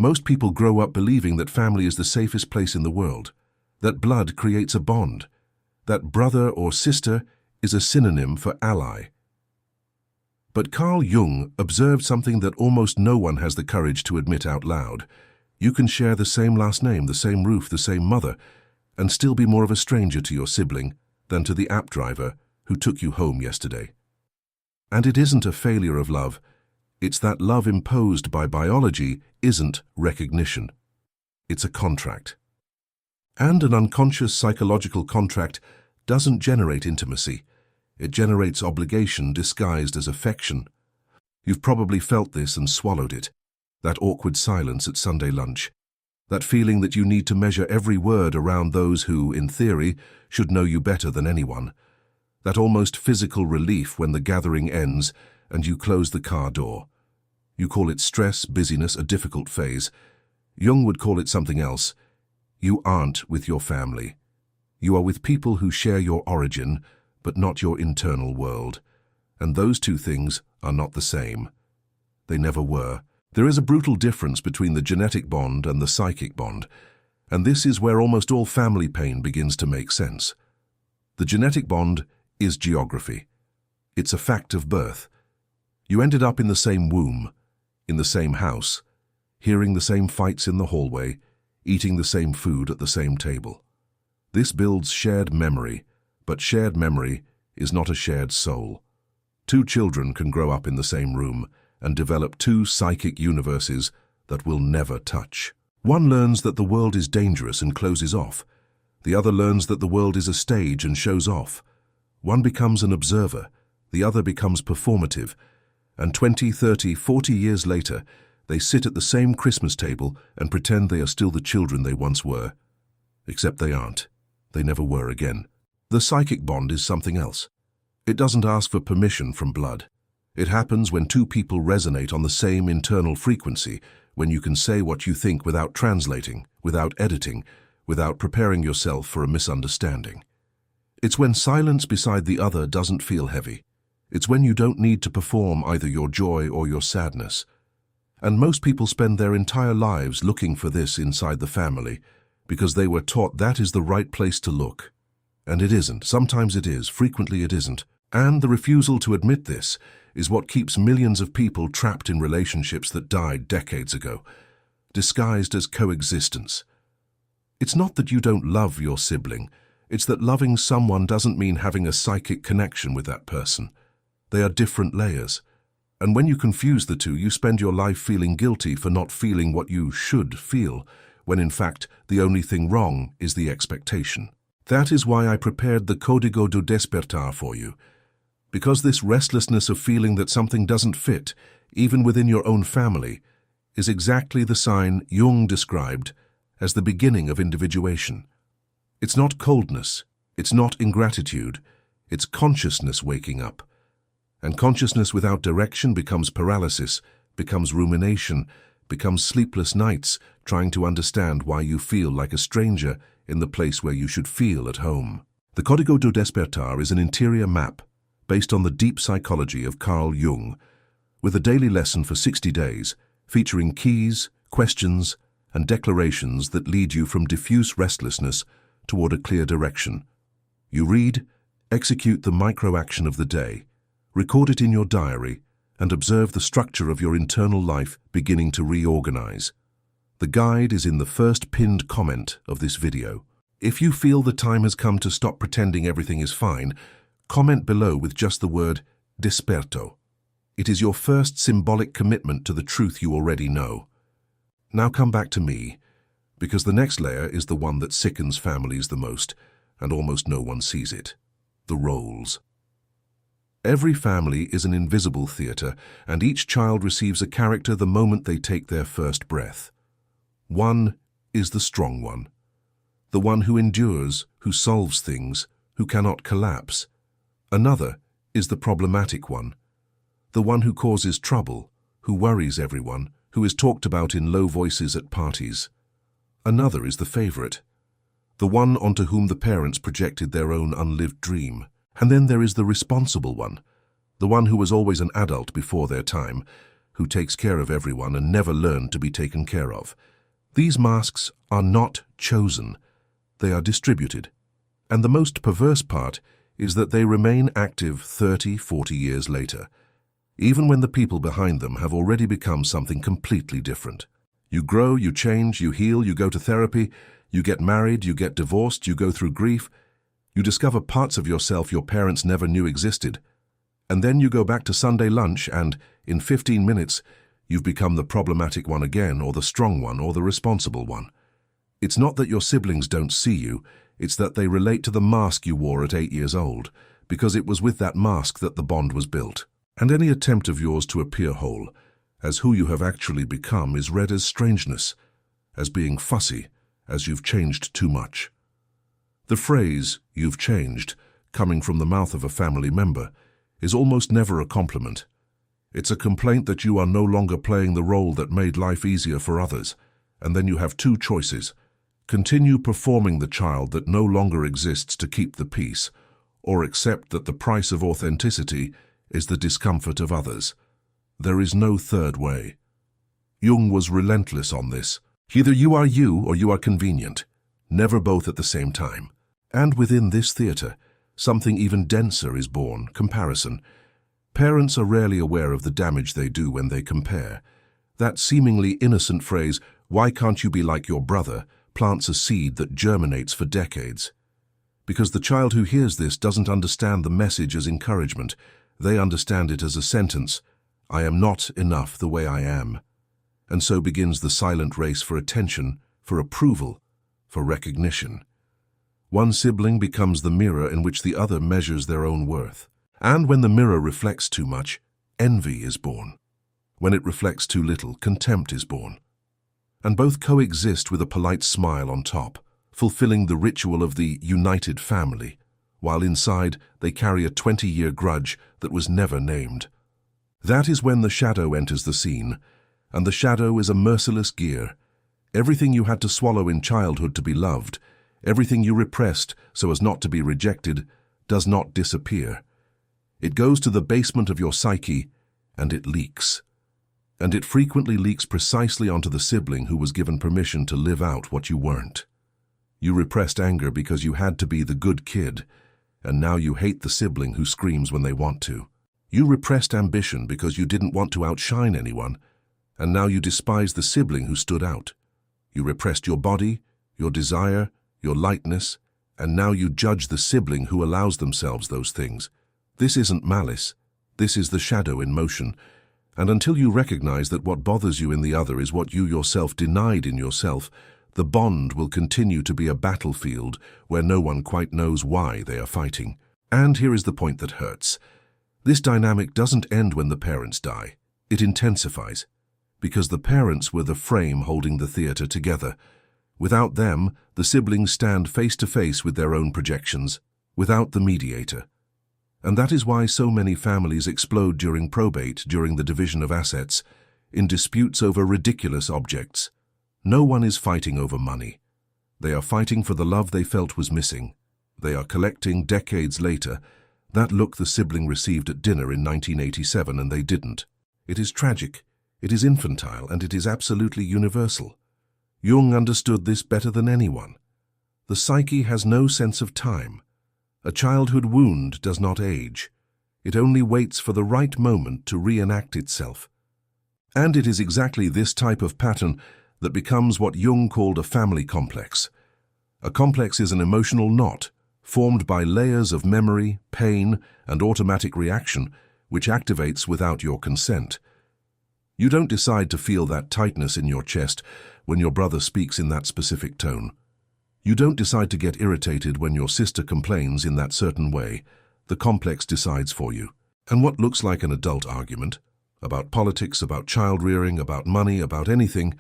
Most people grow up believing that family is the safest place in the world, that blood creates a bond, that brother or sister is a synonym for ally. But Carl Jung observed something that almost no one has the courage to admit out loud. You can share the same last name, the same roof, the same mother, and still be more of a stranger to your sibling than to the app driver who took you home yesterday. And it isn't a failure of love. It's that love imposed by biology isn't recognition. It's a contract. And an unconscious psychological contract doesn't generate intimacy. It generates obligation disguised as affection. You've probably felt this and swallowed it. That awkward silence at Sunday lunch. That feeling that you need to measure every word around those who, in theory, should know you better than anyone. That almost physical relief when the gathering ends and you close the car door. You call it stress, busyness, a difficult phase. Jung would call it something else. You aren't with your family. You are with people who share your origin, but not your internal world. And those two things are not the same. They never were. There is a brutal difference between the genetic bond and the psychic bond, and this is where almost all family pain begins to make sense. The genetic bond is geography. It's a fact of birth. You ended up in the same womb, in the same house, hearing the same fights in the hallway, eating the same food at the same table. This builds shared memory, but shared memory is not a shared soul. Two children can grow up in the same room and develop two psychic universes that will never touch. One learns that the world is dangerous and closes off. The other learns that the world is a stage and shows off. One becomes an observer, the other becomes performative, and 20, 30, 40 years later, they sit at the same Christmas table and pretend they are still the children they once were. Except they aren't. They never were again. The psychic bond is something else. It doesn't ask for permission from blood. It happens when two people resonate on the same internal frequency, when you can say what you think without translating, without editing, without preparing yourself for a misunderstanding. It's when silence beside the other doesn't feel heavy. It's when you don't need to perform either your joy or your sadness. And most people spend their entire lives looking for this inside the family, because they were taught that is the right place to look. And it isn't. Sometimes it is. Frequently it isn't. And the refusal to admit this is what keeps millions of people trapped in relationships that died decades ago, disguised as coexistence. It's not that you don't love your sibling. It's that loving someone doesn't mean having a psychic connection with that person. They are different layers. And when you confuse the two, you spend your life feeling guilty for not feeling what you should feel, when in fact the only thing wrong is the expectation. That is why I prepared the Código do Despertar for you. Because this restlessness of feeling that something doesn't fit, even within your own family, is exactly the sign Jung described as the beginning of individuation. It's not coldness, it's not ingratitude, it's consciousness waking up. And consciousness without direction becomes paralysis, becomes rumination, becomes sleepless nights trying to understand why you feel like a stranger in the place where you should feel at home. The Código do Despertar is an interior map based on the deep psychology of Carl Jung, with a daily lesson for 60 days, featuring keys, questions, and declarations that lead you from diffuse restlessness toward a clear direction. You read, execute the micro-action of the day, record it in your diary, and observe the structure of your internal life beginning to reorganize. The guide is in the first pinned comment of this video. If you feel the time has come to stop pretending everything is fine, comment below with just the word desperto. It is your first symbolic commitment to the truth you already know. Now come back to me, because the next layer is the one that sickens families the most, and almost no one sees it. The roles. Every family is an invisible theater, and each child receives a character the moment they take their first breath. One is the strong one, the one who endures, who solves things, who cannot collapse. Another is the problematic one, the one who causes trouble, who worries everyone, who is talked about in low voices at parties. Another is the favorite, the one onto whom the parents projected their own unlived dream. And then there is the responsible one, the one who was always an adult before their time, who takes care of everyone and never learned to be taken care of. These masks are not chosen. They are distributed. And the most perverse part is that they remain active 30, 40 years later, even when the people behind them have already become something completely different. You grow, you change, you heal, you go to therapy, you get married, you get divorced, you go through grief, you discover parts of yourself your parents never knew existed, and then you go back to Sunday lunch and, in 15 minutes, you've become the problematic one again, or the strong one, or the responsible one. It's not that your siblings don't see you, it's that they relate to the mask you wore at 8 years old, because it was with that mask that the bond was built. And any attempt of yours to appear whole, as who you have actually become, is read as strangeness, as being fussy, as you've changed too much. The phrase, "you've changed," coming from the mouth of a family member, is almost never a compliment. It's a complaint that you are no longer playing the role that made life easier for others, and then you have two choices: continue performing the child that no longer exists to keep the peace, or accept that the price of authenticity is the discomfort of others. There is no third way. Jung was relentless on this. Either you are you or you are convenient, never both at the same time. And within this theater, something even denser is born: comparison. Parents are rarely aware of the damage they do when they compare. That seemingly innocent phrase, "Why can't you be like your brother?" plants a seed that germinates for decades. Because the child who hears this doesn't understand the message as encouragement. They understand it as a sentence: "I am not enough the way I am." And so begins the silent race for attention, for approval, for recognition. One sibling becomes the mirror in which the other measures their own worth. And when the mirror reflects too much, envy is born. When it reflects too little, contempt is born. And both coexist with a polite smile on top, fulfilling the ritual of the united family, while inside they carry a 20-year grudge that was never named. That is when the shadow enters the scene, and the shadow is a merciless gear. Everything you had to swallow in childhood to be loved, everything you repressed so as not to be rejected, does not disappear. It goes to the basement of your psyche, and it leaks. And it frequently leaks precisely onto the sibling who was given permission to live out what you weren't. You repressed anger because you had to be the good kid, and now you hate the sibling who screams when they want to. You repressed ambition because you didn't want to outshine anyone, and now you despise the sibling who stood out. You repressed your body, your desire, your lightness, and now you judge the sibling who allows themselves those things. This isn't malice. This is the shadow in motion. And until you recognize that what bothers you in the other is what you yourself denied in yourself, the bond will continue to be a battlefield where no one quite knows why they are fighting. And here is the point that hurts. This dynamic doesn't end when the parents die. It intensifies, because the parents were the frame holding the theater together. Without them, the siblings stand face to face with their own projections, without the mediator. And that is why so many families explode during probate, during the division of assets, in disputes over ridiculous objects. No one is fighting over money. They are fighting for the love they felt was missing. They are collecting, decades later, that look the sibling received at dinner in 1987 and they didn't. It is tragic, it is infantile, and it is absolutely universal. Jung understood this better than anyone. The psyche has no sense of time. A childhood wound does not age. It only waits for the right moment to reenact itself. And it is exactly this type of pattern that becomes what Jung called a family complex. A complex is an emotional knot formed by layers of memory, pain, and automatic reaction, which activates without your consent. You don't decide to feel that tightness in your chest when your brother speaks in that specific tone. You don't decide to get irritated when your sister complains in that certain way. The complex decides for you. And what looks like an adult argument, about politics, about child-rearing, about money, about anything,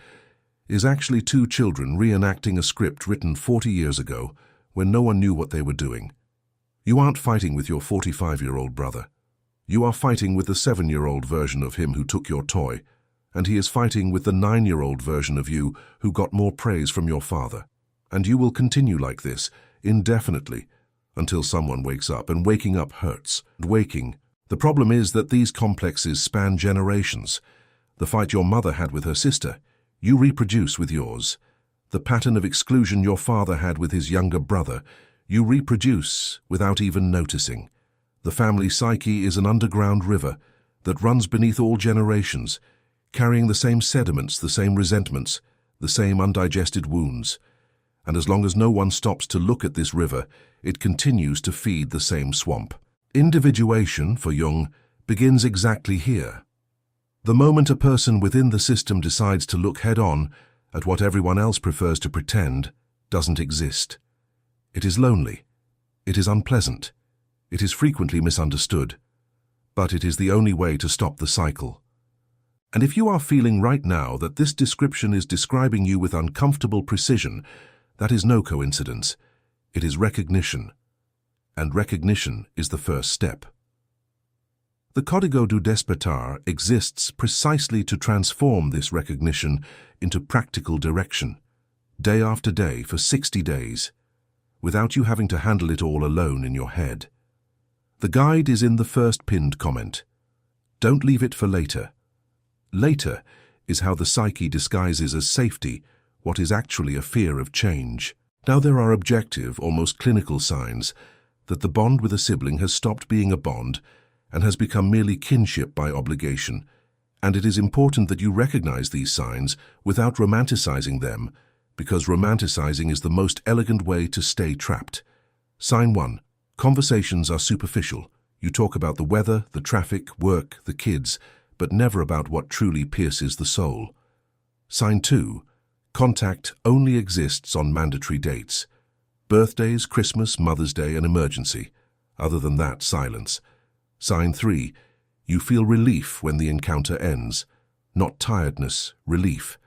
is actually two children reenacting a script written 40 years ago when no one knew what they were doing. You aren't fighting with your 45-year-old brother. You are fighting with the 7-year-old version of him who took your toy, and he is fighting with the 9-year-old version of you who got more praise from your father. And you will continue like this, indefinitely, until someone wakes up, and waking up hurts. The problem is that these complexes span generations. The fight your mother had with her sister, you reproduce with yours. The pattern of exclusion your father had with his younger brother, you reproduce without even noticing. The family psyche is an underground river that runs beneath all generations, carrying the same sediments, the same resentments, the same undigested wounds. And as long as no one stops to look at this river, it continues to feed the same swamp. Individuation, for Jung, begins exactly here. The moment a person within the system decides to look head-on at what everyone else prefers to pretend doesn't exist. It is lonely. It is unpleasant. It is frequently misunderstood. But it is the only way to stop the cycle. And if you are feeling right now that this description is describing you with uncomfortable precision, that is no coincidence. It is recognition. And recognition is the first step. The Código do Despertar exists precisely to transform this recognition into practical direction, day after day for 60 days, without you having to handle it all alone in your head. The guide is in the first pinned comment. Don't leave it for later. Later is how the psyche disguises as safety what is actually a fear of change. Now there are objective, almost clinical signs that the bond with a sibling has stopped being a bond and has become merely kinship by obligation, and it is important that you recognize these signs without romanticizing them, because romanticizing is the most elegant way to stay trapped. Sign 1. Conversations are superficial. You talk about the weather, the traffic, work, the kids, but never about what truly pierces the soul. Sign 2. Contact only exists on mandatory dates. Birthdays, Christmas, Mother's Day, an emergency. Other than that, silence. Sign 3. You feel relief when the encounter ends. Not tiredness, relief.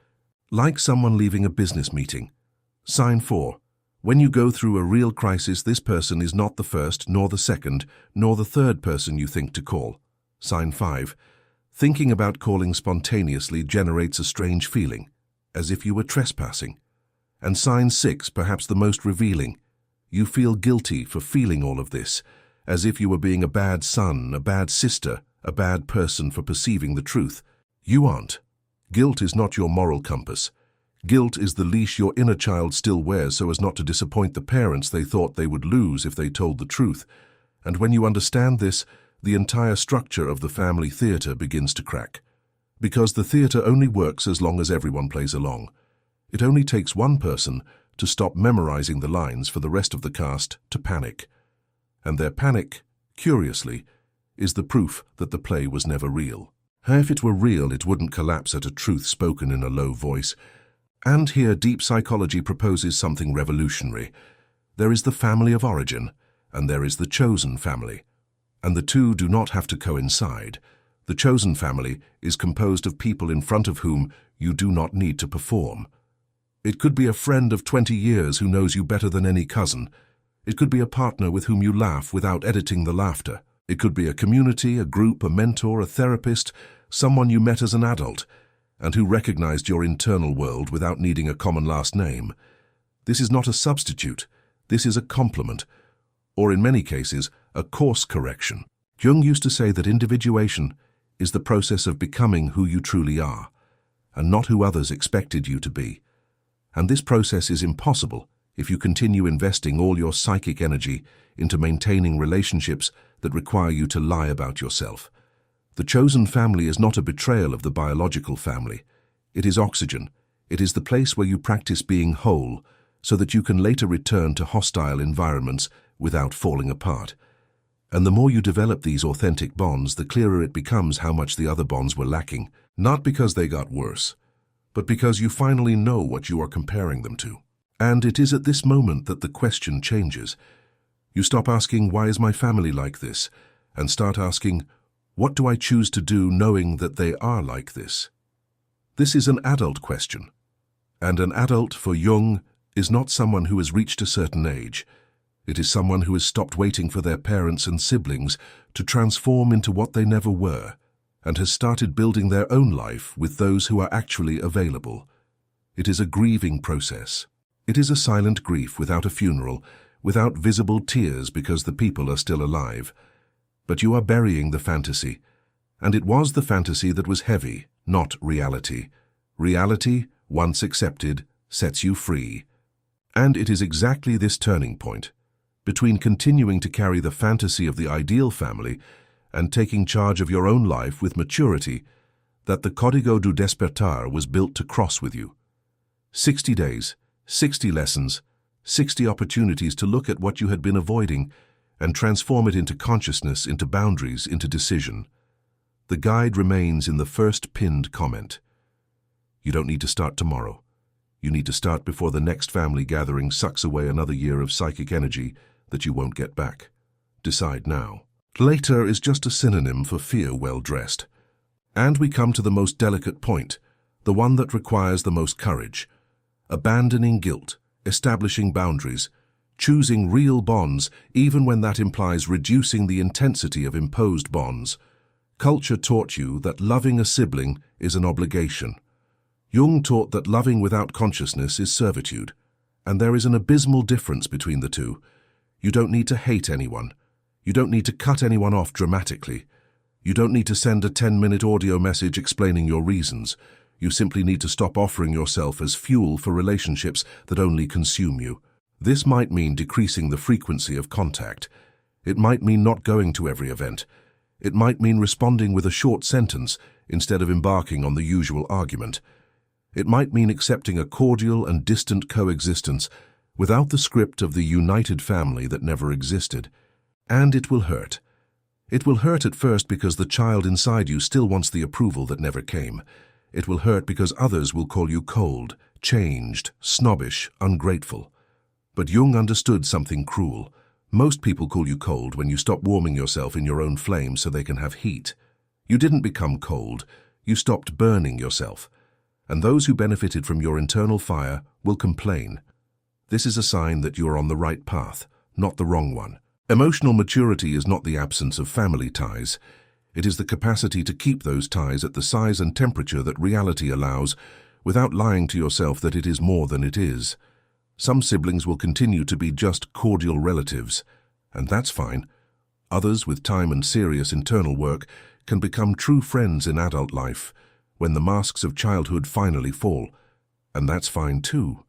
Like someone leaving a business meeting. Sign 4. When you go through a real crisis, this person is not the first, nor the second, nor the third person you think to call. Sign 5. Thinking about calling spontaneously generates a strange feeling, as if you were trespassing. And sign 6, perhaps the most revealing. You feel guilty for feeling all of this, as if you were being a bad son, a bad sister, a bad person for perceiving the truth. You aren't. Guilt is not your moral compass. Guilt is the leash your inner child still wears so as not to disappoint the parents they thought they would lose if they told the truth. And when you understand this, the entire structure of the family theater begins to crack. Because the theater only works as long as everyone plays along. It only takes one person to stop memorizing the lines for the rest of the cast to panic. And their panic, curiously, is the proof that the play was never real. If it were real, it wouldn't collapse at a truth spoken in a low voice. And here deep psychology proposes something revolutionary. There is the family of origin, and there is the chosen family. And the two do not have to coincide. The chosen family is composed of people in front of whom you do not need to perform. It could be a friend of 20 years who knows you better than any cousin. It could be a partner with whom you laugh without editing the laughter. It could be a community, a group, a mentor, a therapist, someone you met as an adult, and who recognized your internal world without needing a common last name. This is not a substitute. This is a complement, or in many cases, a course correction. Jung used to say that individuation is the process of becoming who you truly are, and not who others expected you to be. And this process is impossible if you continue investing all your psychic energy into maintaining relationships that require you to lie about yourself. The chosen family is not a betrayal of the biological family. It is oxygen. It is the place where you practice being whole so that you can later return to hostile environments without falling apart. And the more you develop these authentic bonds, the clearer it becomes how much the other bonds were lacking, not because they got worse, but because you finally know what you are comparing them to. And it is at this moment that the question changes. You stop asking, why is my family like this? And start asking, what do I choose to do knowing that they are like this? This is an adult question. And an adult, for Jung, is not someone who has reached a certain age. It is someone who has stopped waiting for their parents and siblings to transform into what they never were, and has started building their own life with those who are actually available. It is a grieving process. It is a silent grief without a funeral, without visible tears because the people are still alive. But you are burying the fantasy, and it was the fantasy that was heavy, not reality. Reality, once accepted, sets you free. And it is exactly this turning point, between continuing to carry the fantasy of the ideal family and taking charge of your own life with maturity, that the Código do Despertar was built to cross with you. 60 days, 60 lessons, 60 opportunities to look at what you had been avoiding and transform it into consciousness, into boundaries, into decision. The guide remains in the first pinned comment. You don't need to start tomorrow. You need to start before the next family gathering sucks away another year of psychic energy that you won't get back. Decide now. Later is just a synonym for fear well dressed. And we come to the most delicate point, the one that requires the most courage. Abandoning guilt, establishing boundaries, choosing real bonds even when that implies reducing the intensity of imposed bonds. Culture taught you that loving a sibling is an obligation. Jung taught that loving without consciousness is servitude, and there is an abysmal difference between the two. You don't need to hate anyone. You don't need to cut anyone off dramatically. You don't need to send a 10-minute audio message explaining your reasons. You simply need to stop offering yourself as fuel for relationships that only consume you. This might mean decreasing the frequency of contact. It might mean not going to every event. It might mean responding with a short sentence instead of embarking on the usual argument. It might mean accepting a cordial and distant coexistence without the script of the united family that never existed. And it will hurt. It will hurt at first because the child inside you still wants the approval that never came. It will hurt because others will call you cold, changed, snobbish, ungrateful. But Jung understood something cruel. Most people call you cold when you stop warming yourself in your own flame so they can have heat. You didn't become cold. You stopped burning yourself. And those who benefited from your internal fire will complain. This is a sign that you are on the right path, not the wrong one. Emotional maturity is not the absence of family ties. It is the capacity to keep those ties at the size and temperature that reality allows, without lying to yourself that it is more than it is. Some siblings will continue to be just cordial relatives, and that's fine. Others, with time and serious internal work, can become true friends in adult life, when the masks of childhood finally fall, and that's fine too.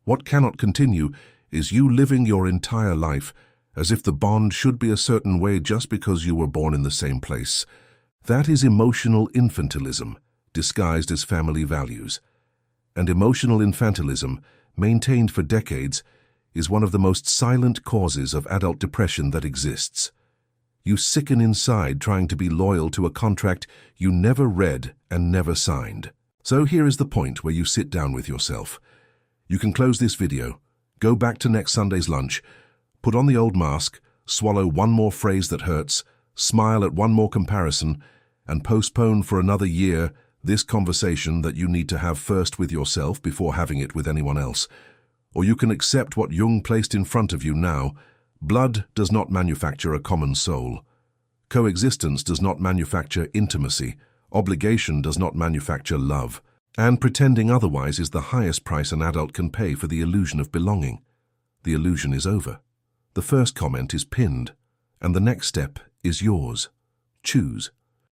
What cannot continue is you living your entire life as if the bond should be a certain way just because you were born in the same place. That is emotional infantilism, disguised as family values. And emotional infantilism, maintained for decades, is one of the most silent causes of adult depression that exists. You sicken inside trying to be loyal to a contract you never read and never signed. So here is the point where you sit down with yourself. You can close this video, go back to next Sunday's lunch, put on the old mask, swallow one more phrase that hurts, smile at one more comparison, and postpone for another year this conversation that you need to have first with yourself before having it with anyone else. Or you can accept what Jung placed in front of you now. Blood does not manufacture a common soul. Coexistence does not manufacture intimacy. Obligation does not manufacture love. And pretending otherwise is the highest price an adult can pay for the illusion of belonging. The illusion is over. The first comment is pinned, and the next step is yours. Choose.